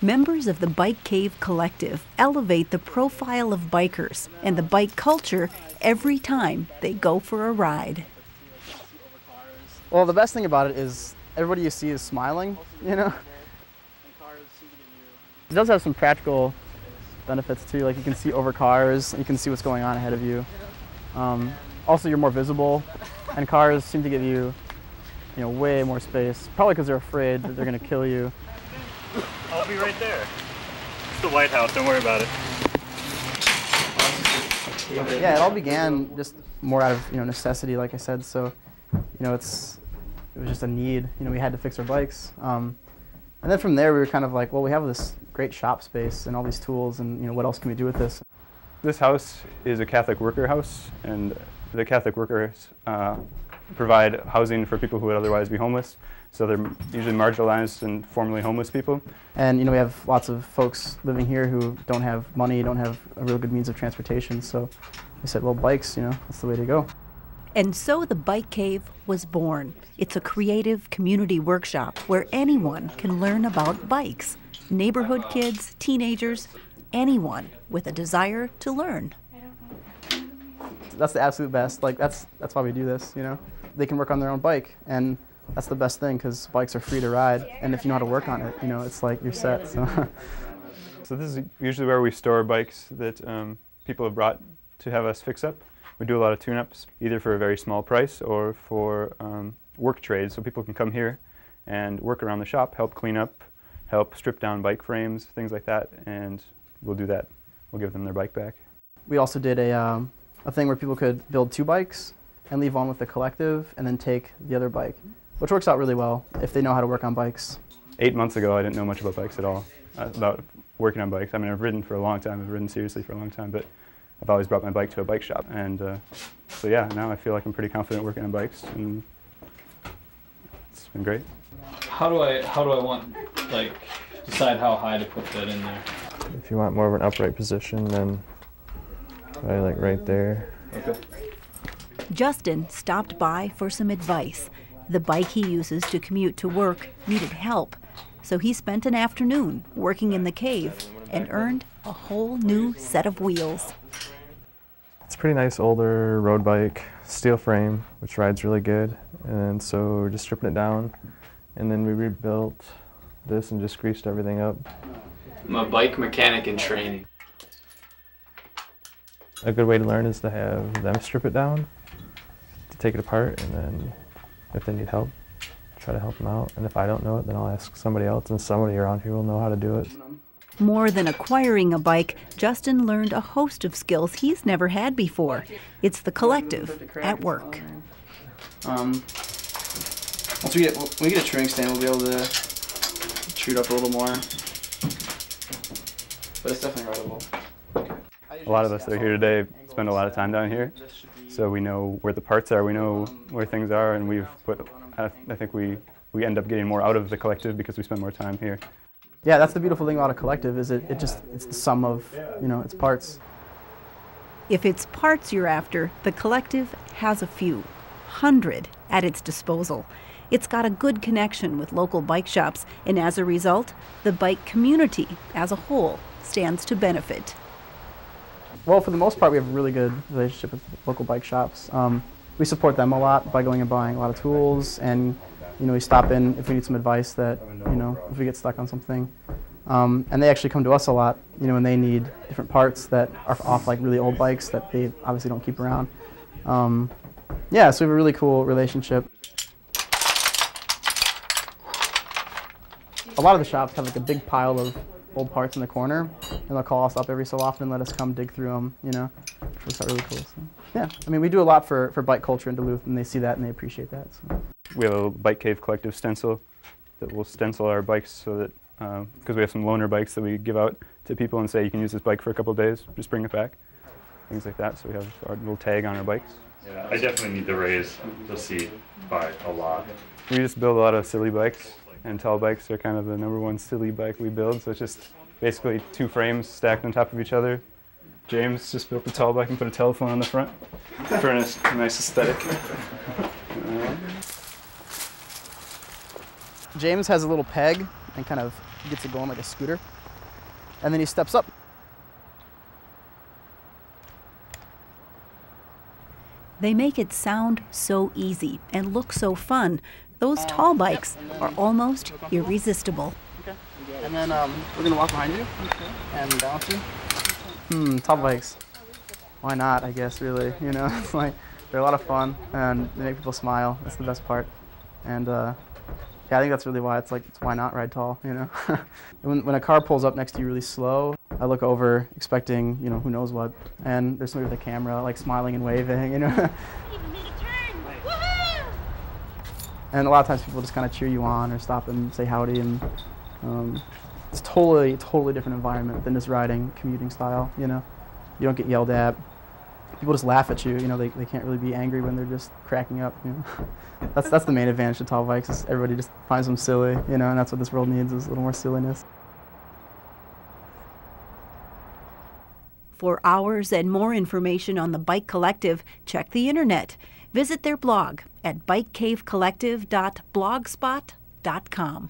Members of the Bike Cave Collective elevate the profile of bikers and the bike culture every time they go for a ride. Well, the best thing about it is everybody you see is smiling, you know? It does have some practical benefits too, like you can see over cars, you can see what's going on ahead of you. Also, you're more visible, and cars seem to give you, way more space, probably because they're afraid that they're going to kill you. I'll be right there. It's the White House, don't worry about it. Yeah, it all began just more out of necessity, like I said. So, it was just a need. We had to fix our bikes, and then from there we were kind of like, well, we have this great shop space and all these tools, and what else can we do with this? This house is a Catholic worker house, and the Catholic workers provide housing for people who would otherwise be homeless. So they're usually marginalized and formerly homeless people. And we have lots of folks living here who don't have money, don't have a real good means of transportation. So we said, well, bikes, that's the way to go. And so the Bike Cave was born. It's a creative community workshop where anyone can learn about bikes. Neighborhood kids, teenagers, anyone with a desire to learn. That's the absolute best. Like that's why we do this, They can work on their own bike, and that's the best thing because bikes are free to ride, and if you know how to work on it, it's like you're set. So this is usually where we store bikes that people have brought to have us fix up. We do a lot of tune-ups, either for a very small price or for work trades, so people can come here and work around the shop, help clean up, help strip down bike frames, things like that, and we'll do that. We'll give them their bike back. We also did a thing where people could build 2 bikes and leave one with the collective and then take the other bike, which works out really well if they know how to work on bikes. 8 months ago, I didn't know much about bikes at all, about working on bikes. I mean, I've ridden for a long time, I've ridden seriously for a long time, but I've always brought my bike to a bike shop. And so yeah, now I feel like I'm pretty confident working on bikes, and it's been great. How do I want, decide how high to put that in there? If you want more of an upright position, then probably right there. Okay. Justin stopped by for some advice. The bike he uses to commute to work needed help, so he spent an afternoon working in the cave and earned a whole new set of wheels. It's a pretty nice older road bike, steel frame, which rides really good. And so we're just stripping it down, and then we rebuilt this and just greased everything up. I'm a bike mechanic in training. A good way to learn is to have them strip it down, to take it apart, and then if they need help, try to help them out. And if I don't know it, then I'll ask somebody else, and somebody around here will know how to do it. More than acquiring a bike, Justin learned a host of skills he's never had before. It's the collective at work. Once we get a touring stand, we'll be able to shoot up a little more. But it's definitely rideable. A lot of us that are here today spend a lot of time down here, so we know where the parts are, we know where things are, and I think we end up getting more out of the collective because we spend more time here. Yeah, that's the beautiful thing about a collective, is it's the sum of, its parts. If it's parts you're after, the collective has a few, 100 at its disposal. It's got a good connection with local bike shops, and as a result, the bike community as a whole stands to benefit. Well, for the most part, we have a really good relationship with local bike shops. We support them a lot by going and buying a lot of tools, and we stop in if we need some advice that, if we get stuck on something. And they actually come to us a lot, when they need different parts that are off really old bikes that they obviously don't keep around. Yeah, so we have a really cool relationship. A lot of the shops have a big pile of old parts in the corner, and they'll call us up every so often and let us come dig through them, which is really cool. So, yeah, I mean, we do a lot for bike culture in Duluth, and they see that and they appreciate that. So. We have a Bike Cave Collective stencil that will stencil our bikes so that, because we have some loaner bikes that we give out to people and say, you can use this bike for a couple of days, just bring it back, things like that. So we have our little tag on our bikes. Yeah, I definitely need to raise the seat by a lot. We just build a lot of silly bikes, and tall bikes are kind of the #1 silly bike we build. So it's just basically 2 frames stacked on top of each other. James just built the tall bike and put a telephone on the front for a nice aesthetic. James has a little peg, and kind of gets it going like a scooter. And then he steps up. They make it sound so easy and look so fun. Those tall bikes are almost irresistible. Okay. And then we're going to walk behind you and balance you. Tall bikes. Why not, I guess, really. You know, it's like they're a lot of fun and they make people smile. That's the best part. And yeah, I think that's really why it's why not ride tall, you know. when a car pulls up next to you really slow, I look over expecting, you know, who knows what, and there's somebody with a camera like smiling and waving, you know. And a lot of times people just kind of cheer you on or stop and say howdy, and it's totally different environment than just riding commuting style, you know. You don't get yelled at. People just laugh at you, you know, they can't really be angry when they're just cracking up, you know. That's the main advantage of tall bikes, is everybody just finds them silly, you know, and that's what this world needs, is a little more silliness. For hours and more information on the Bike Collective, check the internet. Visit their blog at bikecavecollective.blogspot.com.